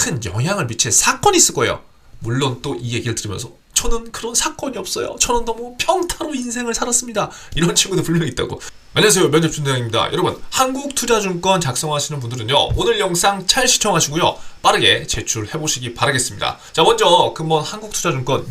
큰 영향을 미칠 사건이 있을 거예요. 물론 또 이 얘기를 들으면서 저는 그런 사건이 없어요. 저는 너무 평타로 인생을 살았습니다. 이런 친구도 분명히 있다고. 안녕하세요. 면접준대장입니다. 여러분, 한국투자증권 작성하시는 분들은요, 오늘 영상 잘 시청하시고요, 빠르게 제출해보시기 바라겠습니다. 자, 먼저 금번 한국투자증권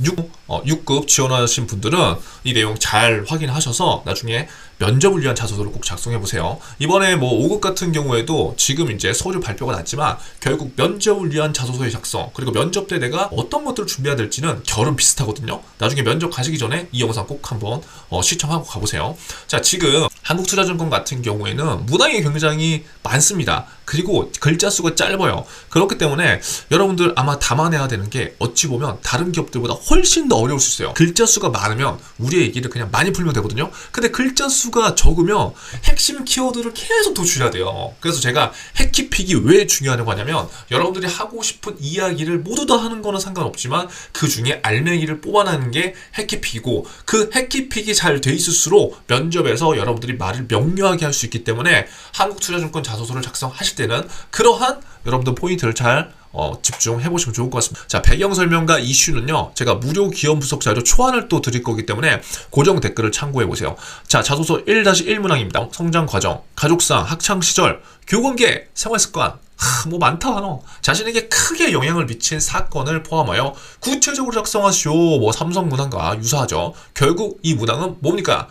6급 지원하신 분들은 이 내용 잘 확인하셔서 나중에 면접을 위한 자소서를 꼭 작성해보세요. 이번에 뭐 5급 같은 경우에도 지금 이제 서류 발표가 났지만 결국 면접을 위한 자소서의 작성, 그리고 면접 때 내가 어떤 것들을 준비해야 될지는 결은 비슷하거든요. 나중에 면접 가시기 전에 이 영상 꼭 한번 시청하고 가보세요. 자, 지금 한국투자증권 같은 경우에는 문항이 굉장히 많습니다. 그리고 글자 수가 짧아요. 그렇기 때문에 여러분들 아마 담아내야 되는 게 어찌 보면 다른 기업들보다 훨씬 더 어려울 수 있어요. 글자 수가 많으면 우리의 얘기를 그냥 많이 풀면 되거든요. 근데 글자 수가 적으면 핵심 키워드를 계속 도출해야 돼요. 그래서 제가 핵키픽이 왜 중요하다고 하냐면, 여러분들이 하고 싶은 이야기를 모두 다 하는 거는 상관없지만 그 중에 알맹이를 뽑아내는 게 핵키픽이고, 그 핵키픽이 잘 돼 있을수록 면접에서 여러분들이 말을 명료하게 할 수 있기 때문에 한국투자증권 자소서를 작성하실 때는 그러한 여러분들 포인트를 잘 집중해보시면 좋을 것 같습니다. 자, 배경 설명과 이슈는요, 제가 무료 기업 분석 자료 초안을 또 드릴 거기 때문에 고정 댓글을 참고해보세요. 자, 자소서 1-1 문항입니다. 성장 과정, 가족상, 학창시절, 교권계, 생활습관, 뭐 많다 단어. 자신에게 크게 영향을 미친 사건을 포함하여 구체적으로 작성하시오. 뭐 삼성 문항과 유사하죠. 결국 이 문항은 뭡니까?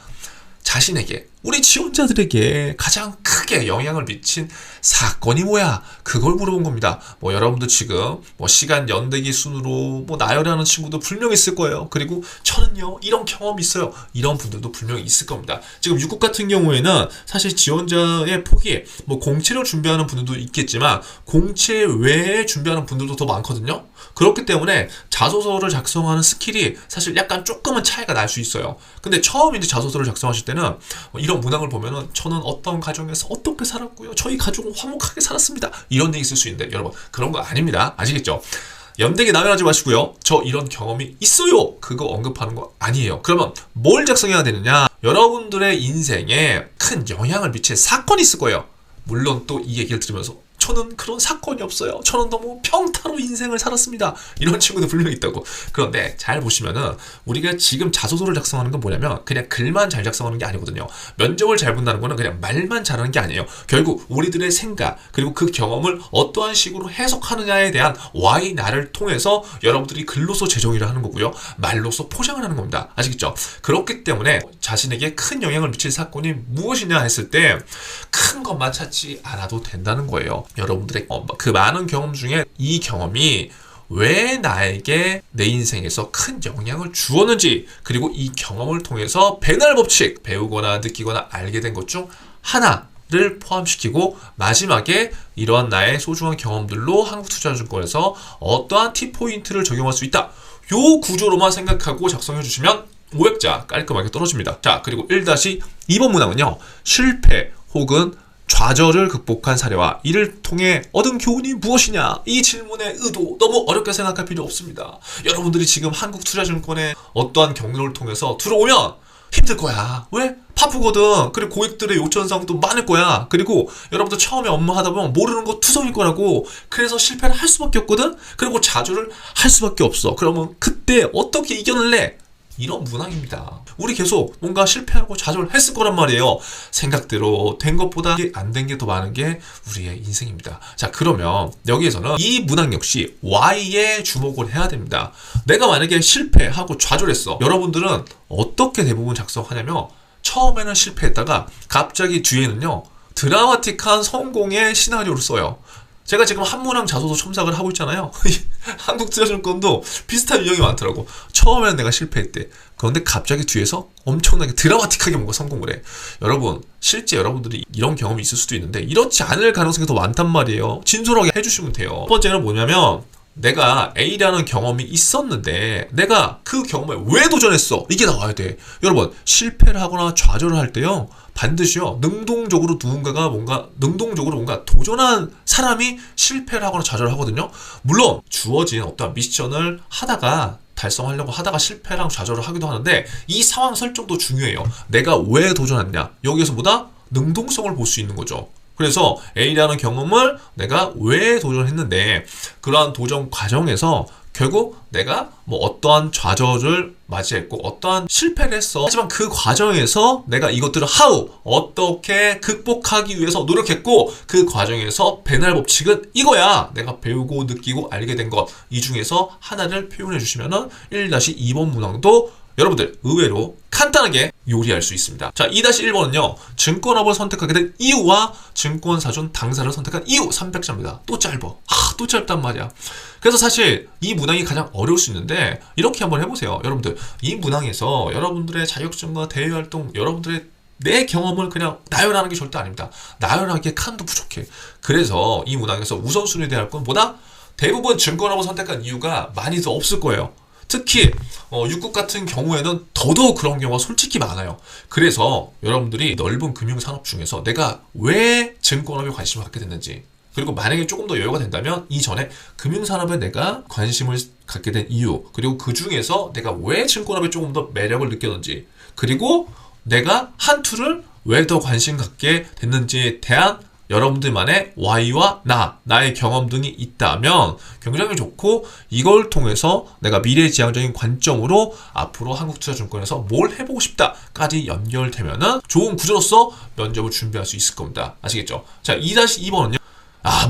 자신에게, 우리 지원자들에게 가장 크게 영향을 미친 사건이 뭐야? 그걸 물어본 겁니다. 뭐 여러분들 지금 뭐 시간 연대기 순으로 뭐 나열하는 친구도 분명히 있을 거예요. 그리고 저는요, 이런 경험이 있어요. 이런 분들도 분명히 있을 겁니다. 지금 6급 같은 경우에는 사실 지원자의 폭이 뭐 공채를 준비하는 분들도 있겠지만 공채 외에 준비하는 분들도 더 많거든요. 그렇기 때문에 자소서를 작성하는 스킬이 사실 약간 조금은 차이가 날 수 있어요. 근데 처음 이제 자소서를 작성하실 때는 이런 문항을 보면은 저는 어떤 가정에서 어떻게 살았고요, 저희 가족은 화목하게 살았습니다, 이런 얘기 있을 수 있는데, 여러분 그런 거 아닙니다. 아시겠죠? 연대기 나열하지 마시고요, 저 이런 경험이 있어요, 그거 언급하는 거 아니에요. 그러면 뭘 작성해야 되느냐? 여러분들의 인생에 큰 영향을 미칠 사건이 있을 거예요. 물론 또 이 얘기를 들으면서 저는 그런 사건이 없어요, 저는 너무 평타로 인생을 살았습니다, 이런 친구도 분명히 있다고. 그런데 잘 보시면은 우리가 지금 자소서를 작성하는 건 뭐냐면 그냥 글만 잘 작성하는 게 아니거든요. 면접을 잘 본다는 거는 그냥 말만 잘하는 게 아니에요. 결국 우리들의 생각, 그리고 그 경험을 어떠한 식으로 해석하느냐에 대한 why 나를 통해서 여러분들이 글로서 재정의를 하는 거고요, 말로서 포장을 하는 겁니다. 아시겠죠? 그렇기 때문에 자신에게 큰 영향을 미칠 사건이 무엇이냐 했을 때 큰 것만 찾지 않아도 된다는 거예요. 여러분들의 그 많은 경험 중에 이 경험이 왜 나에게 내 인생에서 큰 영향을 주었는지, 그리고 이 경험을 통해서 배날 법칙, 배우거나 느끼거나 알게 된 것 중 하나를 포함시키고, 마지막에 이러한 나의 소중한 경험들로 한국투자증권에서 어떠한 T포인트를 적용할 수 있다, 요 구조로만 생각하고 작성해 주시면 500자 깔끔하게 떨어집니다. 자, 그리고 1-2번 문항은요, 실패 혹은 좌절을 극복한 사례와 이를 통해 얻은 교훈이 무엇이냐? 이 질문의 의도 너무 어렵게 생각할 필요 없습니다. 여러분들이 지금 한국투자증권의 어떠한 경로를 통해서 들어오면 힘들 거야. 왜? 바쁘거든. 그리고 고객들의 요청사항도 많을 거야. 그리고 여러분들 처음에 업무하다 보면 모르는 거 투성일 거라고. 그래서 실패를 할 수밖에 없거든. 그리고 좌절을 할 수밖에 없어. 그러면 그때 어떻게 이겨낼래? 이런 문항입니다. 우리 계속 뭔가 실패하고 좌절했을 거란 말이에요. 생각대로 된 것보다 안 된 게 더 많은 게 우리의 인생입니다. 자, 그러면 여기에서는 이 문항 역시 Y에 주목을 해야 됩니다. 내가 만약에 실패하고 좌절했어. 여러분들은 어떻게 대부분 작성하냐면 처음에는 실패했다가 갑자기 뒤에는요, 드라마틱한 성공의 시나리오를 써요. 제가 지금 한문항 자소서 첨삭을 하고 있잖아요. 한국투자증권도 비슷한 유형이 많더라고. 처음에는 내가 실패했대. 그런데 갑자기 뒤에서 엄청나게 드라마틱하게 뭔가 성공을 해. 여러분, 실제 여러분들이 이런 경험이 있을 수도 있는데 이렇지 않을 가능성이 더 많단 말이에요. 진솔하게 해주시면 돼요. 첫 번째는 뭐냐면, 내가 A라는 경험이 있었는데 내가 그 경험에 왜 도전했어? 이게 나와야 돼. 여러분, 실패를 하거나 좌절을 할 때요, 반드시요, 능동적으로 뭔가 도전한 사람이 실패를 하거나 좌절을 하거든요. 물론 주어진 어떤 미션을 하다가 달성하려고 하다가 실패랑 좌절을 하기도 하는데 이 상황 설정도 중요해요. 내가 왜 도전했냐, 여기에서 보다 능동성을 볼 수 있는 거죠. 그래서 A라는 경험을 내가 왜 도전했는데 그러한 도전 과정에서 결국 내가 뭐 어떠한 좌절을 맞이했고 어떠한 실패를 했어. 하지만 그 과정에서 내가 이것들을 어떻게 극복하기 위해서 노력했고 그 과정에서 배날 법칙은 이거야. 내가 배우고 느끼고 알게 된 것. 이 중에서 하나를 표현해 주시면은 1-2번 문항도 여러분들 의외로 간단하게 요리할 수 있습니다. 자, 2-1번은요. 증권업을 선택하게 된 이유와 증권사준 당사를 선택한 이유 300자입니다. 또 짧아. 또 짧단 말이야. 그래서 사실 이 문항이 가장 어려울 수 있는데 이렇게 한번 해보세요. 여러분들 이 문항에서 여러분들의 자격증과 대외활동 여러분들의 내 경험을 그냥 나열하는 게 절대 아닙니다. 나열하기에 칸도 부족해. 그래서 이 문항에서 우선순위에 대할 건보다 대부분 증권업을 선택한 이유가 많이 더 없을 거예요. 특히 6급 같은 경우에는 더더욱 그런 경우가 솔직히 많아요. 그래서 여러분들이 넓은 금융산업 중에서 내가 왜 증권업에 관심을 갖게 됐는지 그리고 만약에 조금 더 여유가 된다면 이전에 금융산업에 내가 관심을 갖게 된 이유 그리고 그 중에서 내가 왜 증권업에 조금 더 매력을 느꼈는지 그리고 내가 한투를 왜 더 관심 갖게 됐는지에 대한 여러분들만의 Y와 나의 경험 등이 있다면 굉장히 좋고 이걸 통해서 내가 미래지향적인 관점으로 앞으로 한국투자증권에서 뭘 해보고 싶다까지 연결되면은 좋은 구조로서 면접을 준비할 수 있을 겁니다. 아시겠죠? 자, 2-2번은요.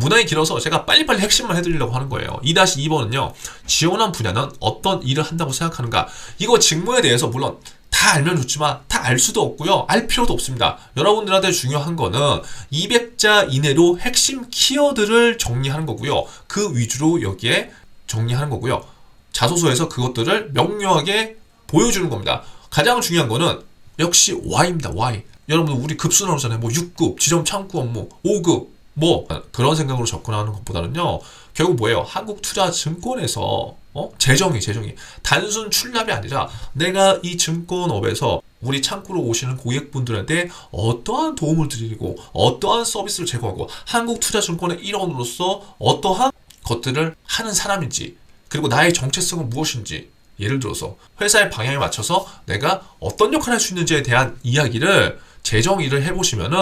문항이 길어서 제가 빨리빨리 핵심만 해드리려고 하는 거예요. 2-2번은요. 지원한 분야는 어떤 일을 한다고 생각하는가. 이거 직무에 대해서 물론 다 알면 좋지만 다 알 수도 없고요. 알 필요도 없습니다. 여러분들한테 중요한 거는 200자 이내로 핵심 키워드를 정리하는 거고요. 그 위주로 여기에 정리하는 거고요. 자소서에서 그것들을 명료하게 보여주는 겁니다. 가장 중요한 거는 역시 Y입니다. Y. 여러분 우리 급수 나누잖아요. 뭐 6급, 지점 창구 업무, 5급 뭐 그런 생각으로 접근하는 것보다는요. 결국 뭐예요? 한국투자증권에서 재정이 단순 출납이 아니라 내가 이 증권업에서 우리 창구로 오시는 고객분들한테 어떠한 도움을 드리고 어떠한 서비스를 제공하고 한국투자증권의 일원으로서 어떠한 것들을 하는 사람인지 그리고 나의 정체성은 무엇인지 예를 들어서 회사의 방향에 맞춰서 내가 어떤 역할을 할 수 있는지에 대한 이야기를 재정의를 해보시면은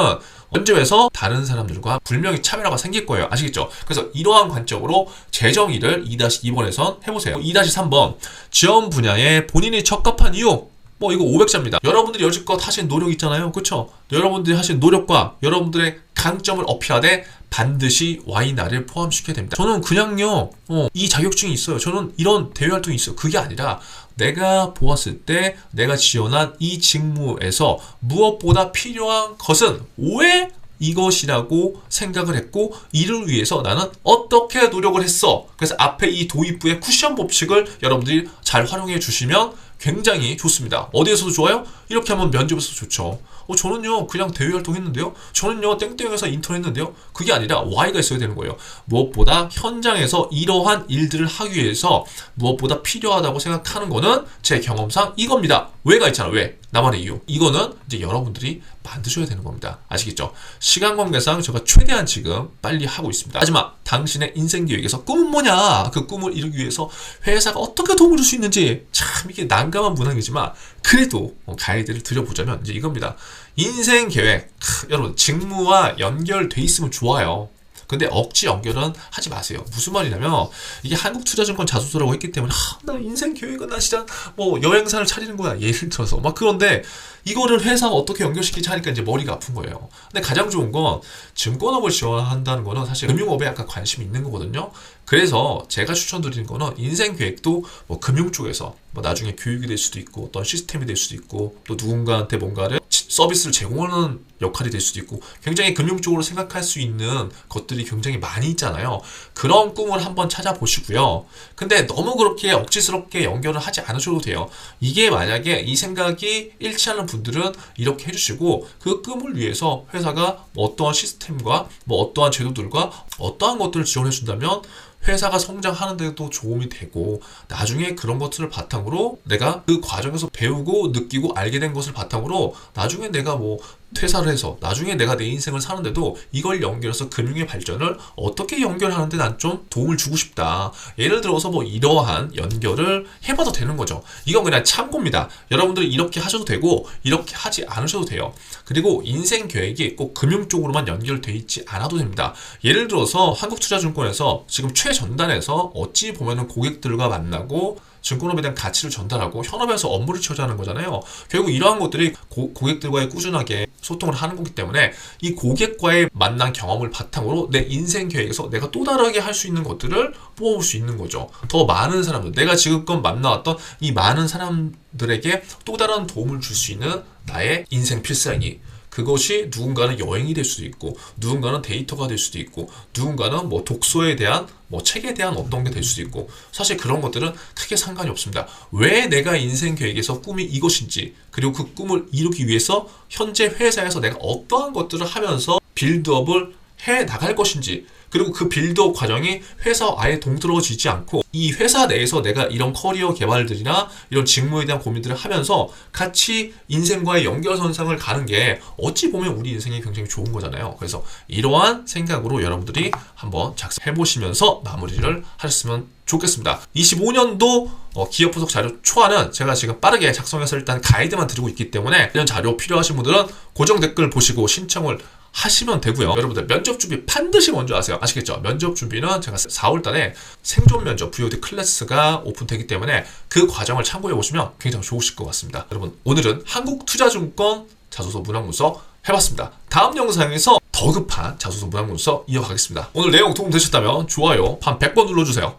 면접에서 다른 사람들과 분명히 차별화가 생길 거예요. 아시겠죠? 그래서 이러한 관점으로 재정의를 2-2번에선 해보세요. 2-3번 지원 분야에 본인이 적합한 이유 뭐 이거 500자입니다. 여러분들이 여지껏 하신 노력 있잖아요. 그렇죠? 여러분들이 하신 노력과 여러분들의 강점을 어필하되 반드시 Y나를 포함시켜야 됩니다. 저는 그냥요 이 자격증이 있어요. 저는 이런 대외활동이 있어요. 그게 아니라 내가 보았을 때 내가 지원한 이 직무에서 무엇보다 필요한 것은 왜 이것이라고 생각을 했고 이를 위해서 나는 어떻게 노력을 했어. 그래서 앞에 이 도입부의 쿠션 법칙을 여러분들이 잘 활용해 주시면 굉장히 좋습니다. 어디에서도 좋아요? 이렇게 하면 면접에서도 좋죠. 저는요 그냥 대외활동 했는데요. 저는요 땡땡에서 인턴 했는데요. 그게 아니라 Y가 있어야 되는 거예요. 무엇보다 현장에서 이러한 일들을 하기 위해서 무엇보다 필요하다고 생각하는 거는 제 경험상 이겁니다. 왜가 있잖아. 왜? 나만의 이유. 이거는 이제 여러분들이 만드셔야 되는 겁니다. 아시겠죠? 시간 관계상 제가 최대한 지금 빨리 하고 있습니다. 하지만 당신의 인생 계획에서 꿈은 뭐냐? 그 꿈을 이루기 위해서 회사가 어떻게 도움을 줄 수 있는지 참 이게 난감한 문항이지만 그래도 가이드를 드려보자면 이제 이겁니다. 인생 계획. 여러분 직무와 연결돼 있으면 좋아요. 근데 억지 연결은 하지 마세요. 무슨 말이냐면 이게 한국투자증권 자소서라고 했기 때문에 나 인생 계획은 나 진짜 뭐 여행사를 차리는 거야. 예를 들어서 막 그런데 이거를 회사가 어떻게 연결시키지 하니까 이제 머리가 아픈 거예요. 근데 가장 좋은 건 증권업을 지원한다는 거는 사실 금융업에 약간 관심이 있는 거거든요. 그래서 제가 추천드리는 거는 인생 계획도 뭐 금융 쪽에서 뭐 나중에 교육이 될 수도 있고 어떤 시스템이 될 수도 있고 또 누군가한테 뭔가를 서비스를 제공하는 역할이 될 수도 있고 굉장히 금융 쪽으로 생각할 수 있는 것들이 굉장히 많이 있잖아요. 그런 꿈을 한번 찾아보시고요. 근데 너무 그렇게 억지스럽게 연결을 하지 않으셔도 돼요. 이게 만약에 이 생각이 일치하는 분들은 이렇게 해주시고 그 꿈을 위해서 회사가 뭐 어떠한 시스템과 뭐 어떠한 제도들과 어떠한 것들을 지원해 준다면 회사가 성장하는 데도 도움이 되고 나중에 그런 것들을 바탕으로 내가 그 과정에서 배우고 느끼고 알게 된 것을 바탕으로 나중에 내가 뭐 퇴사를 해서 나중에 내가 내 인생을 사는데도 이걸 연결해서 금융의 발전을 어떻게 연결하는데 난 좀 도움을 주고 싶다. 예를 들어서 뭐 이러한 연결을 해봐도 되는 거죠. 이건 그냥 참고입니다. 여러분들이 이렇게 하셔도 되고 이렇게 하지 않으셔도 돼요. 그리고 인생 계획이 꼭 금융 쪽으로만 연결돼 있지 않아도 됩니다. 예를 들어서 한국투자증권에서 지금 최전단에서 어찌 보면은 고객들과 만나고 증권업에 대한 가치를 전달하고 현업에서 업무를 처리하는 거잖아요. 결국 이러한 것들이 고객들과의 꾸준하게 소통을 하는 거기 때문에 이 고객과의 만난 경험을 바탕으로 내 인생 계획에서 내가 또 다르게 할 수 있는 것들을 뽑아볼 수 있는 거죠. 더 많은 사람들, 내가 지금껏 만나왔던 이 많은 사람들에게 또 다른 도움을 줄 수 있는 나의 인생 필살기. 그것이 누군가는 여행이 될 수도 있고, 누군가는 데이터가 될 수도 있고, 누군가는 뭐 독서에 대한, 뭐 책에 대한 어떤 게 될 수도 있고, 사실 그런 것들은 크게 상관이 없습니다. 왜 내가 인생 계획에서 꿈이 이것인지, 그리고 그 꿈을 이루기 위해서 현재 회사에서 내가 어떠한 것들을 하면서 빌드업을 해 나갈 것인지, 그리고 그 빌드업 과정이 회사와 아예 동떨어지지 않고 이 회사 내에서 내가 이런 커리어 개발들이나 이런 직무에 대한 고민들을 하면서 같이 인생과의 연결선상을 가는 게 어찌 보면 우리 인생이 굉장히 좋은 거잖아요. 그래서 이러한 생각으로 여러분들이 한번 작성해 보시면서 마무리를 하셨으면 좋겠습니다. 25년도 기업 분석 자료 초안은 제가 지금 빠르게 작성해서 일단 가이드만 드리고 있기 때문에 이런 자료 필요하신 분들은 고정 댓글 보시고 신청을 하시면 되고요. 여러분들 면접 준비 반드시 먼저 하세요. 아시겠죠? 면접 준비는 제가 4월 달에 생존 면접 VOD 클래스가 오픈되기 때문에 그 과정을 참고해 보시면 굉장히 좋으실 것 같습니다. 여러분, 오늘은 한국투자증권 자소서 문항문서 해봤습니다. 다음 영상에서 더 급한 자소서 문항문서 이어가겠습니다. 오늘 내용 도움 되셨다면 좋아요 한 100번 눌러주세요.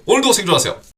오늘도 생존하세요.